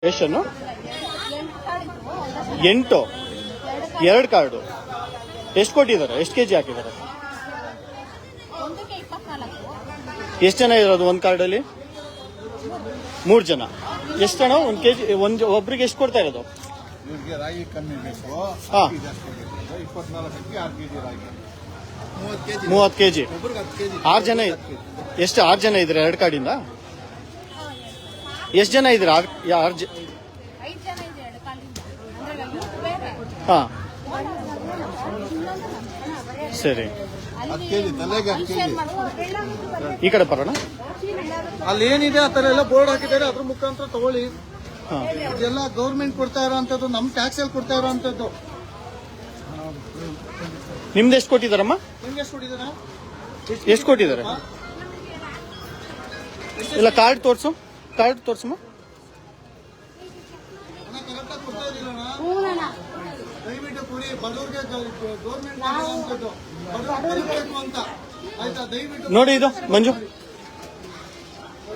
ಎಷ್ಟನ್ನು 8 2 card ಎಷ್ಟು ಕೊಟ್ಟಿದ್ದಾರೆ? ಎಷ್ಟು ಕೆಜಿ ಹಾಕಿದ್ದಾರೆ? ಎಷ್ಟು ಜನ ಇರೋದು ಒಂದು ಕಾರ್ಡಲ್ಲಿ? 3 ಜನ. ಎಷ್ಟು ಜನ ಒಂದು ಕೆಜಿ ಒಬ್ರಿಗೆ ಎಷ್ಟು ಕೊಡ್ತಾ ಇರೋದು? ರಾಗಿ ಕಮ್ಮಿ ಬೇಕು. 30 ಕೆಜಿ 6 ಜನ. ಎಷ್ಟು 6 ಜನ ಇದ್ರೆ 2 ಕಾರ್ಡಿಂದ? ಎಷ್ಟು ಜನ ಇದ್ರೆ? 5 ಜನ. ಹಾ ಸರಿ, ಈ ಕಡೆ ಬರೋಣ. ಅಲ್ಲಿ ಏನಿದೆ ಆ ತರ ಎಲ್ಲ ಬೋರ್ಡ್ ಹಾಕಿದ್ದಾರೆ, ಅದ್ರ ಮುಖಾಂತರ ತಗೊಳ್ಳಿ. ಇದೆಲ್ಲ ಗೌರ್ಮೆಂಟ್ ಕೊಡ್ತಾ ಇರೋಂಥದ್ದು, ನಮ್ ಟ್ಯಾಕ್ಸ್ ಅಲ್ಲಿ ಕೊಡ್ತಾ ಇರೋಂಥದ್ದು. ನಿಮ್ದು ಎಷ್ಟು ಕೊಟ್ಟಿದಾರಮ್ಮ? ನಿಮ್ಗೆ ಎಷ್ಟು ಕೊಟ್ಟಿದಾರ? ಎಷ್ಟು ಕೊಟ್ಟಿದ್ದಾರೆ? ಇಲ್ಲ, ಕಾರ್ಡ್ ತೋರ್ಸು. ಕಾರ್ಡ್ ತೋರ್ಸಮ್ಮ. ದಯವಿಟ್ಟು ಕೊಡಿ, ಬಡವ್ರಿಗೆ ಗೌರ್ಮೆಂಟ್ ಅಂತ ಆಯ್ತಾ? ದಯವಿಟ್ಟು ನೋಡಿ. ಇದು ಮಂಜು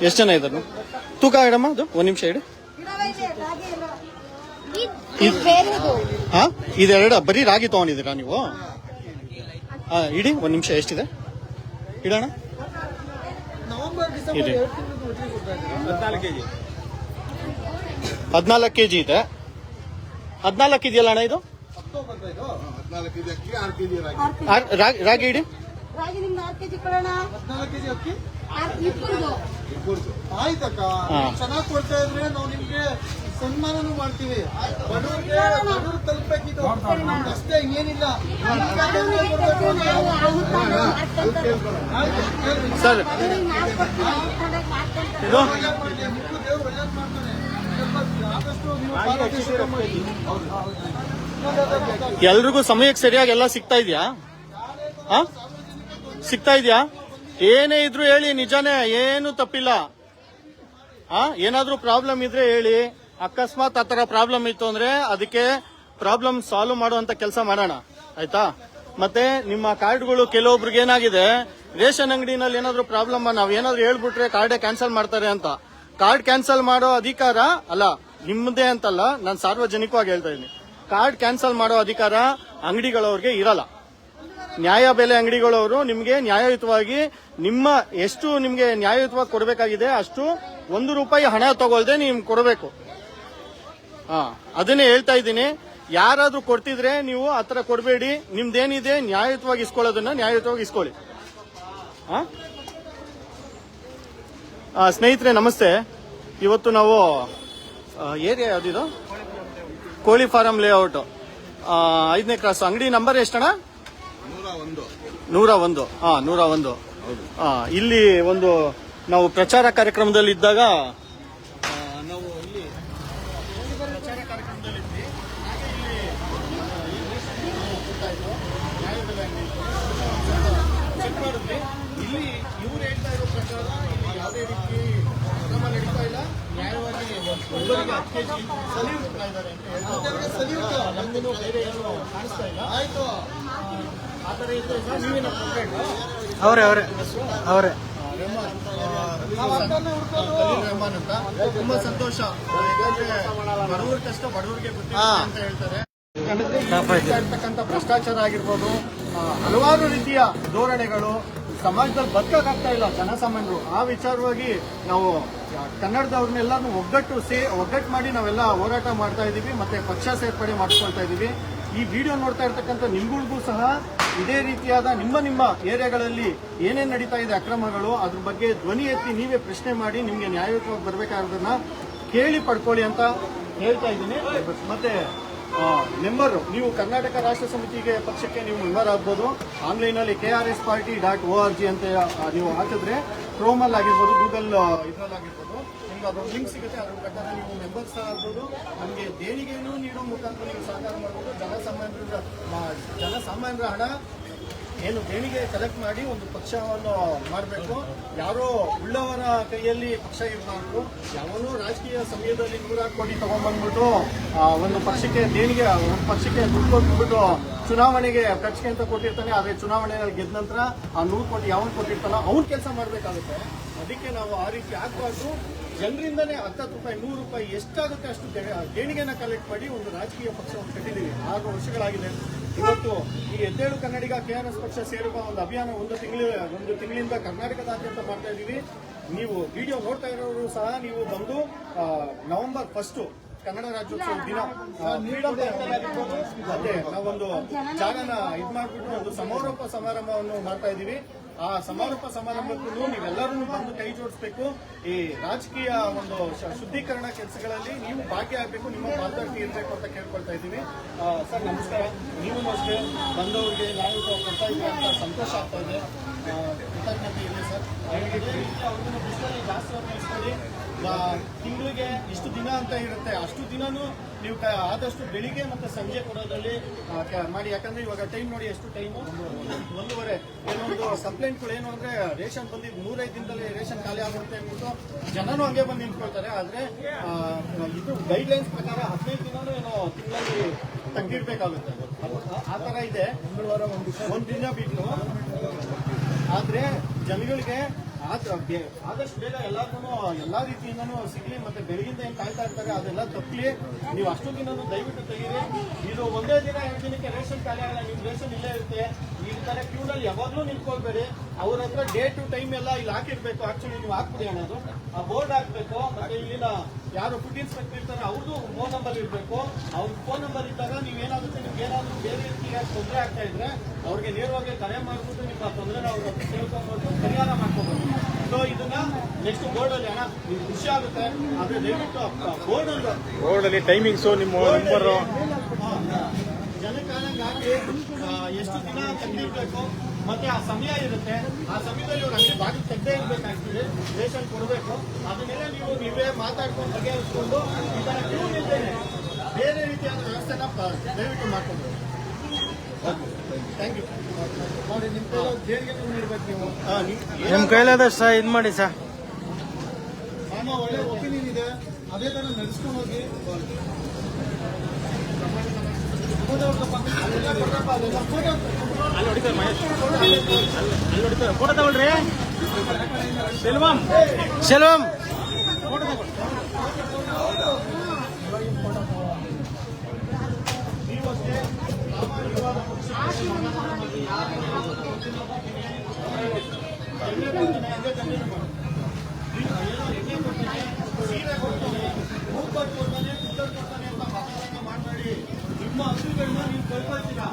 ಎಷ್ಟು ಜನ ಇದ್ದಾರೆ? ತೂಕ ಇಡಮ್ಮ. ಅದು 1 ನಿಮಿಷ ಇಡಿ. ಹಾ, ಇದೆರಡು ಬರೀ ರಾಗಿ ತಗೊಂಡಿದ್ದೀರಾ ನೀವು? ಹಾ, ಇಡಿ. 1 ನಿಮಿಷ. ಎಷ್ಟಿದೆ ಇಡೋಣ. ನವೆಂಬರ್ ಡಿಸೆಂಬರ್ ಇದೆ. 14 ಕೆಜಿ 14 ಕೆಜಿ ಇದೆ. 14 ಇದೆಯಲ್ಲ ಅಣ್ಣ ಇದು? 14 ಕೆಜಿ ಅಕ್ಕಿ, 6 ಕೆಜಿ ರಾಗಿ ಇಡಿ. ರಾಗಿ ನಿಮ್ದು 6 ಕೆಜಿ ಕೊಡೋಣ. 14 ಕೆಜಿ ಅಕ್ಕಿ ಇಬ್ಬರದು ಆಯ್ತಕ್ಕ. ಚೆನ್ನಾಗಿ ಕೊಡ್ತಾ ಇದ್ರೆ ನಾವು ನಿಮ್ಗೆ ಸನ್ಮಾನನೂ ಮಾಡ್ತೀವಿ. ಬಡವ್ರಿಗೆ ಬಡವ್ರು ತಲುಪಬೇಕಿದ್ದು ಅಷ್ಟೇ, ಏನಿಲ್ಲ. ಸರ್, ಇದು ದೇವ್ರು ಒಳ್ಳೇದ್ ಮಾಡ್ತಾನೆ. ಆದಷ್ಟು ನೀವು ಪಾಲಕರು ಎಲ್ರಿಗೂ ಸಮಯಕ್ಕೆ ಸರಿಯಾಗಿ ಎಲ್ಲ ಸಿಗ್ತಾ ಇದೆಯಾ? ಸಿಗ್ತಾ ಇದೆಯಾ? ಏನೇ ಇದ್ರು ಹೇಳಿ, ನಿಜಾನೇ, ಏನು ತಪ್ಪಿಲ್ಲ. ಏನಾದ್ರೂ ಪ್ರಾಬ್ಲಮ್ ಇದ್ರೆ ಹೇಳಿ. ಅಕಸ್ಮಾತ್ ಆತರ ಪ್ರಾಬ್ಲಮ್ ಇತ್ತು ಅಂದ್ರೆ ಅದಕ್ಕೆ ಪ್ರಾಬ್ಲಮ್ ಸಾಲ್ವ್ ಮಾಡುವಂತ ಕೆಲಸ ಮಾಡೋಣ, ಆಯ್ತಾ? ಮತ್ತೆ ನಿಮ್ಮ ಕಾರ್ಡ್ಗಳು ಕೆಲವೊಬ್ರಿಗೆ ಏನಾಗಿದೆ, ರೇಷನ್ ಅಂಗಡಿನಲ್ಲಿ ಏನಾದ್ರೂ ಪ್ರಾಬ್ಲಮ್ ನಾವೇನಾದ್ರೂ ಹೇಳ್ಬಿಟ್ರೆ ಕಾರ್ಡೇ ಕ್ಯಾನ್ಸಲ್ ಮಾಡ್ತಾರೆ ಅಂತ. ಕಾರ್ಡ್ ಕ್ಯಾನ್ಸಲ್ ಮಾಡೋ ಅಧಿಕಾರ ಅಲ್ಲ ನಿಮ್ಮದೇ ಅಂತಲ್ಲ, ನಾನು ಸಾರ್ವಜನಿಕವಾಗಿ ಹೇಳ್ತಾ ಇದ್ದೀನಿ. ಕಾರ್ಡ್ ಕ್ಯಾನ್ಸಲ್ ಮಾಡೋ ಅಧಿಕಾರ ಅಂಗಡಿಗಳವ್ರಿಗೆ ಇರಲ್ಲ. ನ್ಯಾಯ ಬೆಲೆ ಅಂಗಡಿಗಳವರು ನಿಮ್ಗೆ ನ್ಯಾಯಯುತವಾಗಿ ನಿಮ್ಮ ಎಷ್ಟು ನಿಮ್ಗೆ ನ್ಯಾಯಯುತವಾಗಿ ಕೊಡಬೇಕಾಗಿದೆ ಅಷ್ಟು 1 ರೂಪಾಯಿ ಹಣ ತಗೊಳ್ದೆ ನಿಮ್ಗೆ ಕೊಡಬೇಕು. ಅದನ್ನೇ ಹೇಳ್ತಾ ಇದ್ದೀನಿ. ಯಾರಾದ್ರೂ ಕೊಡ್ತಿದ್ರೆ ನೀವು ಆತರ ಕೊಡಬೇಡಿ. ನಿಮ್ದೇನಿದೆ ನ್ಯಾಯಯುತವಾಗಿ ಇಸ್ಕೊಳ್ಳೋದನ್ನ ನ್ಯಾಯಯುತವಾಗಿ ಇಸ್ಕೊಳ್ಳಿ. ಸ್ನೇಹಿತರೆ ನಮಸ್ತೆ. ಇವತ್ತು ನಾವು ಏರಿಯಾ ಯಾವ್ದಿದು? ಕೋಳಿ ಫಾರಂ ಲೇಔಟ್ 5ನೇ ಕ್ರಾಸ್. ಅಂಗಡಿ ನಂಬರ್ ಎಷ್ಟಣ್ಣ? 101. 101. ಇಲ್ಲಿ ಒಂದು ನಾವು ಪ್ರಚಾರ ಕಾರ್ಯಕ್ರಮದಲ್ಲಿ ಇದ್ದಾಗ ನಾವು ಇಲ್ಲಿ ಪ್ರಚಾರ ಕಾರ್ಯಕ್ರಮದಲ್ಲಿದ್ವಿ. ಹಾಗೆ ಇಲ್ಲಿ ಇವ್ರು ಹೇಳ್ತಾ ಇರೋ ಪ್ರಕಾರ ಇಲ್ಲಿ ಯಾವುದೇ ರೀತಿ ಕ್ರಮ ನಡೀತಾ ಇಲ್ಲ. ನ್ಯಾಯವಾಗಿ ಒಬ್ಬರಿಗೆ 10 ಕೆಜಿ ಸಲಿಯುತ್ತಾ ಇದ್ದಾರೆ ಅಂತ ಹೇಳ್ತಾರೆ. ನಮ್ಗೂ ಬೇರೆ ಏನು ಕಾಣಿಸ್ತಾ ಇಲ್ಲ. ಆಯ್ತು. ಆತರ ಇದ್ರೆ ನೀವೇನ ಅವರೇ ರೆಹಮಾನ್ ಅಂತ. ತುಂಬಾ ಸಂತೋಷ. ಯಾಕಂದ್ರೆ ಬಡವ್ರ ಕಷ್ಟ ಬಡವರಿಗೆ ಗೊತ್ತಿಲ್ಲ ಅಂತ ಹೇಳ್ತಾರೆ. ಇರ್ತಕ್ಕಂಥ ಭ್ರಷ್ಟಾಚಾರ ಆಗಿರ್ಬೋದು, ಹಲವಾರು ರೀತಿಯ ಧೋರಣೆಗಳು ಸಮಾಜದಲ್ಲಿ ಬದುಕಾಗ್ತಾ ಇಲ್ಲ ಜನಸಾಮಾನ್ಯರು. ಆ ವಿಚಾರವಾಗಿ ನಾವು ಕನ್ನಡದವ್ರನ್ನೆಲ್ಲರೂ ಒಗ್ಗಟ್ಟು ಮಾಡಿ ನಾವೆಲ್ಲ ಹೋರಾಟ ಮಾಡ್ತಾ ಇದೀವಿ. ಮತ್ತೆ ಪಕ್ಷ ಸೇರ್ಪಡೆ ಮಾಡ್ಕೊಳ್ತಾ ಇದೀವಿ. ಈ ವಿಡಿಯೋ ನೋಡ್ತಾ ಇರ್ತಕ್ಕಂಥ ನಿಮ್ಗಳಿಗೂ ಸಹ ಇದೇ ರೀತಿಯಾದ ನಿಮ್ಮ ಏರಿಯಾಗಳಲ್ಲಿ ಏನೇನು ನಡೀತಾ ಇದೆ ಅಕ್ರಮಗಳು, ಅದ್ರ ಬಗ್ಗೆ ಧ್ವನಿ ಎತ್ತಿ ನೀವೇ ಪ್ರಶ್ನೆ ಮಾಡಿ ನಿಮ್ಗೆ ನ್ಯಾಯಯುತವಾಗಿ ಬರ್ಬೇಕಾಗೋದನ್ನ ಕೇಳಿ ಪಡ್ಕೊಳ್ಳಿ ಅಂತ ಹೇಳ್ತಾ ಇದ್ದೀನಿ. ಮತ್ತೆ ಮೆಂಬರ್ ನೀವು ಕರ್ನಾಟಕ ರಾಷ್ಟ್ರ ಸಮಿತಿಗೆ ಪಕ್ಷಕ್ಕೆ ನೀವು ಮೆಂಬರ್ ಆಗ್ಬೋದು. ಆನ್ಲೈನಲ್ಲಿ KRSparty.org ಅಂತ ನೀವು ಹಾಕಿದ್ರೆ ಕ್ರೋಮಲ್ಲಿ ಆಗಿರ್ಬೋದು, ಗೂಗಲ್ ಇದ್ರಲ್ಲಾಗಿರ್ಬೋದು, ನಿಮ್ಗೆ ಅದೊಂದು ಲಿಂಕ್ ಸಿಗುತ್ತೆ. ಅದ್ರ ಪ್ರಕಾರ ನೀವು ಮೆಂಬರ್ಸ್ ಆಗ್ಬೋದು. ನಮಗೆ ದೇಣಿಗೆಯನ್ನು ನೀಡೋ ಮುಖಾಂತರ ನೀವು ಸಹಕಾರ ಮಾಡ್ಬೋದು. ಜನಸಾಮಾನ್ಯರ ಹಣ ಏನು ದೇಣಿಗೆ ಕಲೆಕ್ಟ್ ಮಾಡಿ ಒಂದು ಪಕ್ಷವನ್ನು ಮಾಡಬೇಕು. ಯಾರೋ ಉಳ್ಳವರ ಕೈಯಲ್ಲಿ ಪಕ್ಷ ಇರಬಾರ್ದು. ಯಾವನೋ ರಾಜಕೀಯ ಸಮಯದಲ್ಲಿ 100 ಕೋಟಿ ತಗೊಂಡ್ಬಂದ್ಬಿಟ್ಟು ಒಂದು ಪಕ್ಷಕ್ಕೆ ದೇಣಿಗೆ, ಒಂದು ಪಕ್ಷಕ್ಕೆ ದುಡ್ಡು ಕೊಟ್ಬಿಟ್ಟು ಚುನಾವಣೆಗೆ ಖರ್ಚಿಗೆ ಅಂತ ಕೊಟ್ಟಿರ್ತಾನೆ. ಆದ್ರೆ ಚುನಾವಣೆಯಲ್ಲಿ ಗೆದ್ದ ನಂತರ ಆ 100 ಕೋಟಿ ಯಾವನ್ ಕೊಟ್ಟಿರ್ತಾನೋ ಅವ್ನು ಕೆಲಸ ಮಾಡಬೇಕಾಗುತ್ತೆ. ಅದಕ್ಕೆ ನಾವು ಆ ರೀತಿ ಆಗ್ಬಾರ್ದು. ಜನರಿಂದನೇ 10 ರೂಪಾಯಿ 100 ರೂಪಾಯಿ ಎಷ್ಟಾಗುತ್ತೆ ಅಷ್ಟು ದೇಣಿಗೆನ ಕಲೆಕ್ಟ್ ಮಾಡಿ ಒಂದು ರಾಜಕೀಯ ಪಕ್ಷವನ್ನು ಕಟ್ಟಿದ್ದೀವಿ. 6 ವರ್ಷಗಳಾಗಿದೆ. ಇವತ್ತು ಈ ಎದ್ದೇಳು ಕನ್ನಡಿಗ KRS ಪಕ್ಷ ಸೇರುವ ಒಂದು ಅಭಿಯಾನ ಒಂದು ತಿಂಗಳಿಂದ ಕರ್ನಾಟಕದಾದ್ಯಂತ ಮಾಡ್ತಾ ಇದ್ದೀವಿ. ನೀವು ವಿಡಿಯೋ ನೋಡ್ತಾ ಇರೋರು ಸಹ ನೀವು ಬಂದು ನವೆಂಬರ್ 1 ಕನ್ನಡ ರಾಜ್ಯೋತ್ಸವ ದಿನ ಫ್ರೀಡಂ ಆಗಿರ್ಬೋದು, ಅದೇ ನಾವೊಂದು ಜಾಗನ ಇದು ಮಾಡ್ಬಿಟ್ಟು ಒಂದು ಸಮಾರೋಪ ಸಮಾರಂಭವನ್ನು ಮಾಡ್ತಾ ಇದ್ದೀವಿ. ಆ ಸಮಾರೋಪ ಸಮಾರಂಭಕ್ಕೂ ನೀವೆಲ್ಲರೂ ಬಂದು ಕೈ ಜೋಡಿಸ್ಬೇಕು. ಈ ರಾಜಕೀಯ ಒಂದು ಶುದ್ಧೀಕರಣ ಕೆಲಸಗಳಲ್ಲಿ ನೀವು ಭಾಗಿಯಾಗಬೇಕು, ನಿಮ್ಮ ಪಾಲ್ಗೊಳ್ಳಿ ಇರಬೇಕು ಅಂತ ಕೇಳ್ಕೊಳ್ತಾ ಇದ್ದೀವಿ. ಸರ್ ನಮಸ್ಕಾರ. ನೀವು ಅಷ್ಟೇ ಬಂದವರಿಗೆ ನಾವು ಕೊಡ್ತಾ ಇದ್ದೀವಿ ಅಂತ ಸಂತೋಷ ಆಗ್ತಾ ಇದೆ. ಕೃತಜ್ಞತೆ ಇದೆ ಸರ್. ಅವ್ರಿಗೂ ಬಿಸಿಲಲ್ಲಿ ಜಾಸ್ತಿ ಹೊತ್ತು ತಿಂಗಳಿಗೆ ಇಷ್ಟು ದಿನ ಅಂತ ಇರುತ್ತೆ, ಅಷ್ಟು ದಿನನೂ ನೀವು ಆದಷ್ಟು ಬೆಳಿಗ್ಗೆ ಮತ್ತೆ ಸಂಜೆ ಕೊಡೋದ್ರಲ್ಲಿ ಮಾಡಿ. ಯಾಕಂದ್ರೆ ಇವಾಗ ಟೈಮ್ ನೋಡಿ, ಎಷ್ಟು ಟೈಮು 1:30. ಏನೊಂದು ಕಂಪ್ಲೇಂಟ್ಗಳು ಏನು ಅಂದ್ರೆ ರೇಷನ್ ಬಂದಿದ್ದು 105 ದಿನದಲ್ಲಿ ರೇಷನ್ ಖಾಲಿ ಆಗುತ್ತೆ ಅಂದ್ಬಿಟ್ಟು ಜನನು ಹಂಗೆ ಬಂದು ನಿಂತ್ಕೊಳ್ತಾರೆ. ಆದ್ರೆ ಇದು ಗೈಡ್ ಲೈನ್ಸ್ ಪ್ರಕಾರ 15 ದಿನನೂ ಏನೋ ತಿಂಗಳಲ್ಲಿ ತಂಗಿರ್ಬೇಕಾಗುತ್ತೆ. ಆ ತರ ಇದೆ. ಮಂಗಳವಾರ ಒಂದು ದಿನ ಬಿಟ್ಟು. ಆದ್ರೆ ಜನಗಳಿಗೆ ಆದಷ್ಟು ಬೇಗ ಎಲ್ಲಾರ್ಗು ಎಲ್ಲಾ ರೀತಿಯಿಂದನೂ ಸಿಗ್ಲಿ. ಮತ್ತೆ ಬೆಳಗಿಂದ ಏನ್ ಕಾಯ್ತಾ ಇರ್ತಾರೆ ಅದೆಲ್ಲ ತಪ್ಪಲಿ. ನೀವು ಅಷ್ಟು ದಿನ ದಯವಿಟ್ಟು ತೆಗೀರಿ. ಇದು ಒಂದೇ ದಿನ 2 ದಿನಕ್ಕೆ ರೇಷನ್ ಖಾಲಿ ಆಗಲ್ಲ. ನಿಮ್ ರೇಷನ್ ಇಲ್ಲೇ ಇರುತ್ತೆ. ಈ ತರ ಕ್ಯೂನಲ್ಲಿ ಯಾವಾಗ್ಲೂ ನಿಂತ್ಕೊಳ್ಬೇಡಿ. ಅವ್ರ ಹತ್ರ ಡೇ ಟು ಟೈಮ್ ಎಲ್ಲ ಇಲ್ಲಿ ಹಾಕಿರ್ಬೇಕು. ಆಕ್ಚುಲಿ ನೀವು ಹಾಕ್ಬಿಡಿ ಅನ್ನೋದು ಆ ಬೋರ್ಡ್ ಹಾಕ್ಬೇಕು. ಮತ್ತೆ ಇಲ್ಲಿನ ಯಾರು ಫುಡ್ ಇನ್ಸ್ಪೆಕ್ಟರ್ ಇರ್ತಾರೆ ಅವ್ರದ್ದು ಫೋನ್ ನಂಬರ್ ಇರಬೇಕು. ಅವ್ರ ಫೋನ್ ನಂಬರ್ ಇದ್ದಾಗ ನೀವೇನಾಗುತ್ತೆ, ನಿಮ್ಗೆ ಏನಾದ್ರು ಬೇರೆ ರೀತಿಯ ತೊಂದರೆ ಆಗ್ತಾ ಇದ್ರೆ ಅವ್ರಿಗೆ ನೇರವಾಗಿ ಕರೆ ಮಾಡ್ಬಿಟ್ಟು ನಿಮ್ಮ ತೊಂದರೆ ಅವ್ರ ತಿಳ್ಕೊಂಡ್ಬಿಟ್ಟು ಪರಿಹಾರ ಮಾಡ್ಕೋಬಹುದು. ಸೊ ಇದನ್ನ ನೆಕ್ಸ್ಟ್ ಬೋರ್ಡ್ ಅಲ್ಲಿ ಹಣ ನಿಮ್ಗೆ ಖುಷಿ ಆಗುತ್ತೆ. ಆದ್ರೆ ದಯವಿಟ್ಟು ಬೋರ್ಡ್ ಅಲ್ಲಿ ಟೈಮಿಂಗ್ಸು ನಿಮ್ಮ ನಂಬರ್ ಜನಕಾಲಂಗಾಗಿ ಎಷ್ಟು ದಿನ ತೆಗೆದಿರ್ಬೇಕು ಮತ್ತೆ ಆ ಸಮಯ ಇರುತ್ತೆ. ಆ ಸಮಯದಲ್ಲಿ ಇವ್ರು ಅಂಗಡಿ ಬಾಗಿಲು ತೆಗ್ದೇ ಇರ್ಬೇಕಾಗ್ತದೆ. ರೇಷನ್ ಕೊಡಬೇಕು. ಅದನ್ನೆಲ್ಲ ನೀವೇ ಮಾತಾಡ್ಕೊಂಡು ಬಗೆಹರಿಸ್ಕೊಂಡು ಈ ತರ ಕ್ಯೂ ನಿಲ್ದೇನೆ ಬೇರೆ ರೀತಿಯಾದ ವ್ಯವಸ್ಥೆನ ದಯವಿಟ್ಟು ಮಾಡ್ಕೊಂಡು. Thank you. ನೋಡಿ ನಿಮ್ಮ ಕೈಲಿ ದೇಣಿಗೆ ನೀಡ್ಬೇಕು. ನೀವು ನಿಮ್ ಕೈಲಾದಷ್ಟು ಇದು ಮಾಡಿ ಸರ್. ನಮ್ಮ ಒಳ್ಳೆ ಒಪಿನಿಯನ್ ಇದೆ, ಅದೇ ತರ ನಡೆಸ್ಕೊಂಡು ಹೋಗಿ. ಫೋಟೋ ತಗೊಳ್ರಿ. ಸೆಲ್ವಂ ಸೆಲ್ವಂ ಮಾಡಬೇಡಿ. ನಿಮ್ಮ ಹಸುಗಳನ್ನ ನೀವು ಕಳ್ಕೊಳ್ತೀರಾ.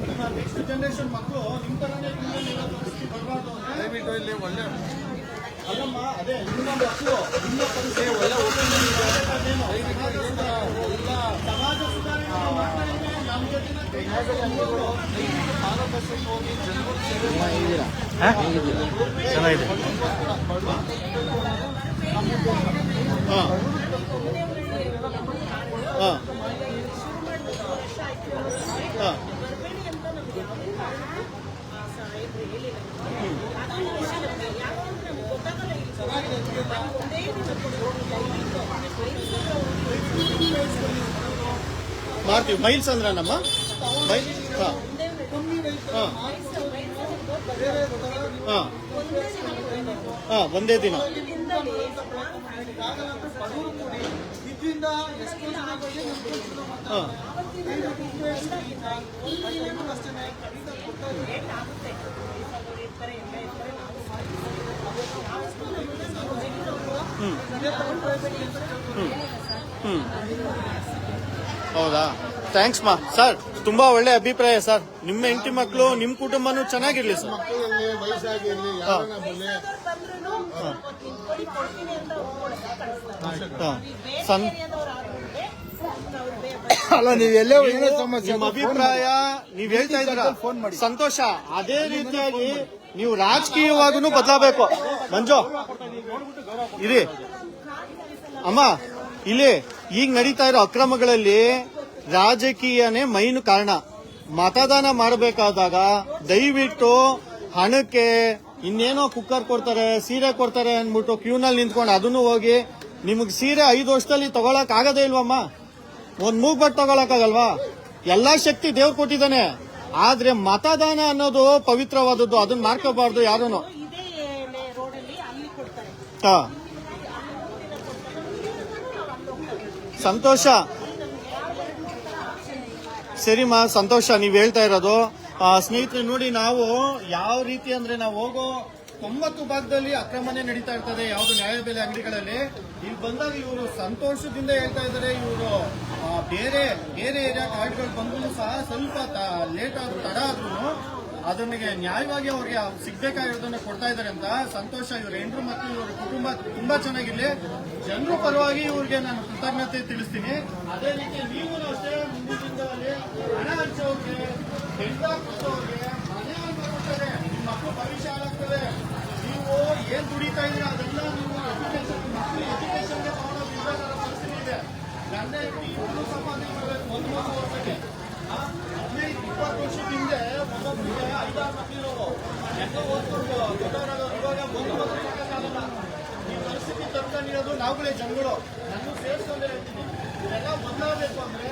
ನಿಮ್ಮ ನೆಕ್ಸ್ಟ್ ಜನರೇಷನ್ ಮಕ್ಕಳು ನಿಮ್ಮ ತರನೇ ಬರಬಾರ್ದು. ದಯವಿಟ್ಟು ಇಲ್ಲಿ ಒಳ್ಳೆ ಅಲ್ಲಮ್ಮ, ಅದೇ ಇನ್ನೊಂದು ಹಸು ನಿಮ್ಮ ಪರಿಸ್ಥಿತಿ ಒಳ್ಳೆ ಸಮಾಜ ಸುಧಾರಣೆ ಮಾಡ್ತಾ ನಮ್ಮ ಜೊತೆ ಹೋಗಿ ಚೆನ್ನಾಗಿದೆ. ಮಾಡ್ತೀವಿ. ಮೈಲ್ಸ್ ಅಂದ್ರ ನಮ್ಮ ಒಂದೇ ದಿನ ಹೌದಾ? ಥ್ಯಾಂಕ್ಸ್ ಮಾ. ಸರ್ ತುಂಬಾ ಒಳ್ಳೆ ಅಭಿಪ್ರಾಯ ಸರ್. ನಿಮ್ಮ ಹೆಂಡತಿ ಮಕ್ಕಳು ನಿಮ್ಮ ಕುಟುಂಬನೂ ಚೆನ್ನಾಗಿರ್ಲಿ ಸರ್. ಅಲ್ಲ, ನೀವೆಲ್ಲೇ ನಿಮ್ಮ ಅಭಿಪ್ರಾಯ ನೀವ್ ಹೇಳ್ತಾ ಇದ್ರ ಸಂತೋಷ. ಅದೇ ರೀತಿಯಾಗಿ ನೀವು ರಾಜಕೀಯವಾಗೂ ಬದಲಾಗಬೇಕು. ಮಂಜು ಇರಿ ಅಮ್ಮ, ಇಲ್ಲಿ ಈಗ ನಡೀತಾ ಇರೋ ಅಕ್ರಮಗಳಲ್ಲಿ ರಾಜಕೀಯನೇ ಮೈನ್ ಕಾರಣ. ಮತದಾನ ಮಾಡಬೇಕಾದಾಗ ದಯವಿಟ್ಟು ಹಣಕ್ಕೆ ಇನ್ನೇನೋ ಕುಕ್ಕರ್ ಕೊಡ್ತಾರೆ, ಸೀರೆ ಕೊಡ್ತಾರೆ ಅಂದ್ಬಿಟ್ಟು ಕ್ಯೂನಲ್ಲಿ ನಿಂತ್ಕೊಂಡು ಅದನ್ನು ಹೋಗಿ ನಿಮಗ್ ಸೀರೆ 5 ವರ್ಷದಲ್ಲಿ ತಗೊಳಕ್ ಆಗದೇ ಇಲ್ವಮ್ಮ? ಒಂದ್ ಮೂಗ್ಬಟ್ಟು ತಗೊಳಕ್ಕಾಗಲ್ವಾ? ಎಲ್ಲಾ ಶಕ್ತಿ ದೇವ್ರು ಕೊಟ್ಟಿದ್ದಾನೆ. ಆದ್ರೆ ಮತದಾನ ಅನ್ನೋದು ಪವಿತ್ರವಾದದ್ದು, ಅದನ್ನ ಮಾಡ್ಕೋಬಾರ್ದು ಯಾರೂನು. ಸಂತೋಷ. ಸರಿಮ್ಮ, ಸಂತೋಷ ನೀವ್ ಹೇಳ್ತಾ ಇರೋದು. ಸ್ನೇಹಿತರೆ ನೋಡಿ, ನಾವು ಯಾವ ರೀತಿ ಅಂದ್ರೆ ನಾವು ಹೋಗೋ 90 ಭಾಗದಲ್ಲಿ ಅಕ್ರಮಣೆ ನಡೀತಾ ಇರ್ತದೆ ಯಾವ್ದು ನ್ಯಾಯಬೆಲೆ ಅಂಗಡಿಗಳಲ್ಲಿ. ಇಲ್ಲಿ ಬಂದಾಗ ಇವರು ಸಂತೋಷದಿಂದ ಹೇಳ್ತಾ ಇದ್ದಾರೆ, ಇವರು ಬೇರೆ ಬೇರೆ ಏರಿಯಾ ಕಾರ್ಡ್ಗಳು ಬಂದ್ರು ಸಹ ಸ್ವಲ್ಪ ಲೇಟ್ ಆದ್ರೂ ತಡ ಆದ್ರೂ ಅದನ್ನಿಗೆ ನ್ಯಾಯವಾಗಿ ಅವ್ರಿಗೆ ಸಿಗ್ಬೇಕಾಗಿರೋದನ್ನ ಕೊಡ್ತಾ ಇದ್ದಾರೆ ಅಂತ. ಸಂತೋಷ. ಇವ್ರ ಹೆಂಡ್ರು ಮತ್ತು ಇವ್ರ ಕುಟುಂಬ ತುಂಬಾ ಚೆನ್ನಾಗಿರ್ಲಿ. ಜನರ ಪರವಾಗಿ ಇವ್ರಿಗೆ ನಾನು ಕೃತಜ್ಞತೆ ತಿಳಿಸ್ತೀನಿ. ಅದೇ ರೀತಿ ನೀವು ಅಷ್ಟೇ ಮುಂದಿನ ದಿನಗಳಲ್ಲಿ ಹಣ ಹಂಚೋರಿಗೆ, ಹೆಂಡ ಕೊಟ್ಟವ್ರಿಗೆ ಮನೆ ಕೊಡ್ತಾರೆ, ನಿಮ್ಮ ಮಕ್ಕಳು ಭವಿಷ್ಯ ಹಾಳಾಗ್ತದೆ. ನೀವು ಏನ್ ದುಡಿತಾ ಇದ್ದೀರಾ ಅದೆಲ್ಲ ನೀವು ಮಕ್ಕಳು ಎಜುಕೇಶನ್ಗೆ ತಗೊಂಡೋಗಿ ಇರಬೇಕಾದ ಪರಿಸ್ಥಿತಿ ಇದೆ. ಗಂಡ ಇಬ್ಬರು ಸಂಪಾದನೆ ಮಾಡಬೇಕು 1-3 ವರ್ಷಕ್ಕೆ. 15-20 ವರ್ಷದ ಹಿಂದೆ ಒಬ್ಬೊಬ್ಬರಿಗೆ 5-6 ಮಕ್ಕಳಿರೋರು ಎಲ್ಲ ಓದ್ಕೊಂಡು ದೊಡ್ಡವರಾಗೋರು. ಇವಾಗ 1 ಮಕ್ಕಳು ಈ ಪರಿಸ್ಥಿತಿ ತರ್ಕೊಂಡಿರೋದು ನಾವುಗಳೇ ಜನಗಳು. ನಾನು ಸೇರಿಸ್ಕೊಂಡೇ ಹೇಳ್ತೀನಿ, ಇದೆಲ್ಲ ಬದಲಾಗಬೇಕು ಅಂದ್ರೆ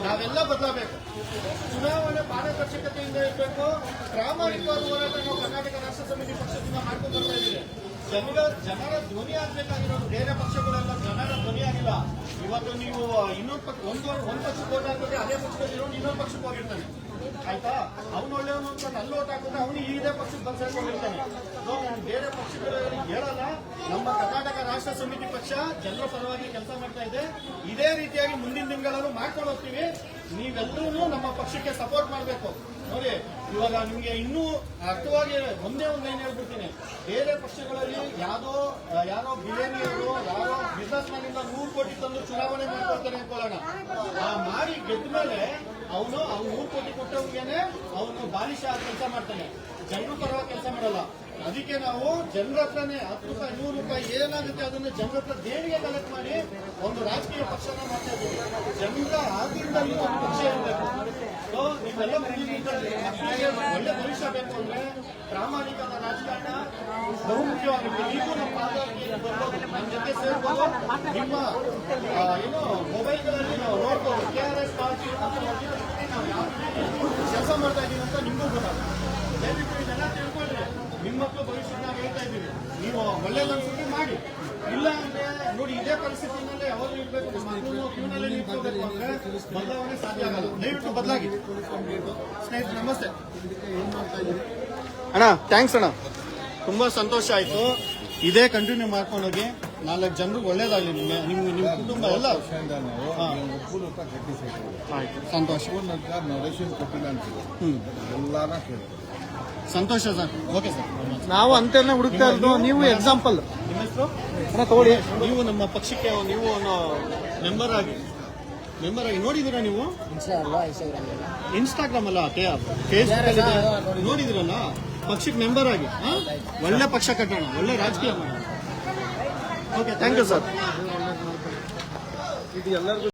ನಾವೆಲ್ಲ ಬದಲಾಗಬೇಕು. ಚುನಾವಣೆ ಪಾರದರ್ಶಕತೆಯಿಂದ ಇರಬೇಕು. ಪ್ರಾಮಾಣಿಕವಾದ ಹೋರಾಟ ನಾವು ಕರ್ನಾಟಕ ರಾಷ್ಟ್ರ ಸಮಿತಿ ಪಕ್ಷದಿಂದ ಮಾಡ್ಕೊಂಡು ಬರ್ತಾ ಇದ್ದೀವಿ. ಜನರ ಧ್ವನಿ ಆಗ್ಬೇಕಾಗಿರೋದು ಬೇರೆ ಪಕ್ಷಗಳೆಲ್ಲ ಜನರ ಧ್ವನಿ ಆಗಿಲ್ಲ. ಇವತ್ತು ನೀವು ಇನ್ನೊಂದು ಪಕ್ಷ ಒಂದು ಪಕ್ಷಕ್ಕೆ ಓಟ್ ಹಾಕಿದ್ರೆ ಅದೇ ಪಕ್ಷದಲ್ಲಿ ಇನ್ನೊಂದು ಪಕ್ಷಕ್ಕೆ ಹೋಗಿರ್ತಾನೆ, ಆಯ್ತಾ? ಅವ್ನು ಒಳ್ಳೆಯವನು ಅಂತ ಅಲ್ಲಿ ಓಟ್ ಹಾಕಿದ್ರೆ ಅವನು ಇದೇ ಪಕ್ಷಕ್ಕೆ ಬಂದು ಸೇರ್ಕೊಂಡಿರ್ತಾನೆ. ಬೇರೆ ಪಕ್ಷಗಳಲ್ಲಿ ಹೇಳಲ್ಲ. ನಮ್ಮ ಕರ್ನಾಟಕ ರಾಷ್ಟ್ರ ಸಮಿತಿ ಪಕ್ಷ ಜನರ ಪರವಾಗಿ ಕೆಲಸ ಮಾಡ್ತಾ ಇದೆ. ಇದೇ ರೀತಿಯಾಗಿ ಮುಂದಿನ ದಿನಗಳಲ್ಲೂ ಮಾಡ್ಕೊಂಡು ಹೋಗ್ತೀವಿ. ನೀವೆಲ್ಲರೂ ನಮ್ಮ ಪಕ್ಷಕ್ಕೆ ಸಪೋರ್ಟ್ ಮಾಡಬೇಕು. ನೋಡಿ, ಇವಾಗ ನಿಮ್ಗೆ ಇನ್ನೂ ಅರ್ಥವಾಗಿ ಒಂದೇ ಲೈನ್ ಹೇಳ್ಬಿಡ್ತೀನಿ. ಬೇರೆ ಪಕ್ಷಗಳಲ್ಲಿ ಯಾರೋ ಬಿಲಿಯನಿಯರು, ಯಾರೋ ಬಿಸ್ನೆಸ್ ಮ್ಯಾನ್ ಇಂದ 100 ಕೋಟಿ ತಂದು ಚುನಾವಣೆ ಮಾಡ್ಕೊಳ್ತಾನೆ ಅನ್ಕೊಳ್ಳೋಣ. ಮಾಡಿ ಗೆದ್ದ ಮೇಲೆ ಅವನು 100 ಕೋಟಿ ಕೊಟ್ಟವ್ರಿಗೇನೆ ಅವನು ಬಾಲಿಶ ಕೆಲಸ ಮಾಡ್ತಾನೆ, ಜನರ ಪರವಾಗಿ ಕೆಲಸ ಮಾಡಲ್ಲ. ಅದಕ್ಕೆ ನಾವು ಜನರ ಹತ್ರನೇ 10 ರೂಪಾಯಿ 100 ರೂಪಾಯಿ ಏನಾಗುತ್ತೆ ಅದನ್ನ ಜನರ ಹತ್ರ ದೇಣಿಗೆ ಕಲೆಕ್ಟ್ ಮಾಡಿ ಒಂದು ರಾಜಕೀಯ ಪಕ್ಷನ ಮಾಡ್ತಾ ಇದ್ದೀವಿ. ಜನರ ಆದ್ರಿಂದಲೂ ಒಂದು ಪಕ್ಷ ಇರಬೇಕು. ನೀವೆಲ್ಲ ಮಕ್ಕಳಿಗೆ ಒಳ್ಳೆ ಭವಿಷ್ಯ ಬೇಕು ಅಂದ್ರೆ ಪ್ರಾಮಾಣಿಕದ ರಾಜಕಾರಣ ಬಹುಮುಖ್ಯವಾಗುತ್ತೆ. ನೀವು ನಮ್ಮ ಪಾದಕ್ಕೆ ಬರ್ಬೋದು, ನಮ್ಮ ಜೊತೆ ಸೇರ್ಬೋದು. ನಿಮ್ಮ ಏನು ಮೊಬೈಲ್ಗಳಲ್ಲಿ ನಾವು ನೋಡ್ಬೋದು KRS ಪಾರ್ಟಿ ನಾವು ಯಾವ ಕೆಲಸ ಮಾಡ್ತಾ ಇದ್ದೀವಿ ಅಂತ ನಿಮಗೂ ಗೊತ್ತಾಗುತ್ತೆ. ದಯವಿಟ್ಟು ಇದೆಲ್ಲ ತಿಳ್ಕೊಂಡ್ರೆ ನಿಮ್ಮ ಮಕ್ಕಳು ಭವಿಷ್ಯ ನಾವು ಹೇಳ್ತಾ ಇದ್ದೀವಿ. ನೀವು ಒಳ್ಳೆಯದನ್ಸುತ್ತೆ ಮಾಡಿ. ಇಲ್ಲ ಅಂದ್ರೆ ನೋಡಿ, ಇದೇ ಪರಿಸ್ಥಿತಿನಲ್ಲೇ ಯಾವಾಗ ಇರಬೇಕು, ನಮ್ಮ ಮಕ್ಕಳು ಕ್ಯೂನಲ್ಲೇ ನಿಂತ್ಕೋಬೇಕು ಅಂದ್ರೆ ಬದಲಾವಣೆ ಸಾಧ್ಯ ಆಗಲ್ಲ. ದಯವಿಟ್ಟು ಬದಲಾಗಿ. ಸ್ನೇಹಿತರೆ ನಮಸ್ತೆ ಅಣ್ಣ, ಥ್ಯಾಂಕ್ಸ್ ಅಣ್ಣ, ತುಂಬಾ ಸಂತೋಷ ಆಯ್ತು. ಇದೇ ಕಂಟಿನ್ಯೂ ಮಾಡ್ಕೊಂಡು ಹೋಗಿ 4 ಜನರಿಗೆ ಒಳ್ಳೇದಾಗಲಿ. ನಿಮ್ಮ ಕುಟುಂಬ ಎಲ್ಲ ಆಯ್ತು. ಸಂತೋಷ. ಸಂತೋಷ ಸರ್. ಓಕೆ ಸರ್, ನಾವು ಅಂತೆಲ್ಲ ಹುಡುಕ್ತಾ ಇರೋದು. ನೀವು ಎಕ್ಸಾಂಪಲ್ ನಿಮ್ಮ ಹೆಸರು ತಗೊಳ್ಳಿ. ನೀವು ನಮ್ಮ ಪಕ್ಷಕ್ಕೆ ನೀವು ಮೆಂಬರ್ ಆಗಿ ನೋಡಿದಿರಾ ನೀವು? ಇನ್ಸ್ಟಾಗ್ರಾಮ್ ಅಲ್ಲ, ಫೇಸ್ಬುಕ್ ನೋಡಿದಿರಲ್ಲ. ಪಕ್ಷಕ್ಕೆ ಮೆಂಬರ್ ಆಗಿ ಒಳ್ಳೆ ಪಕ್ಷ ಕಟ್ಟೋಣ, ಒಳ್ಳೆ ರಾಜಕೀಯ ಮಾಡೋಣ. Okay, thank you sir. ಇದು ಎಲ್ಲರಿಗೂ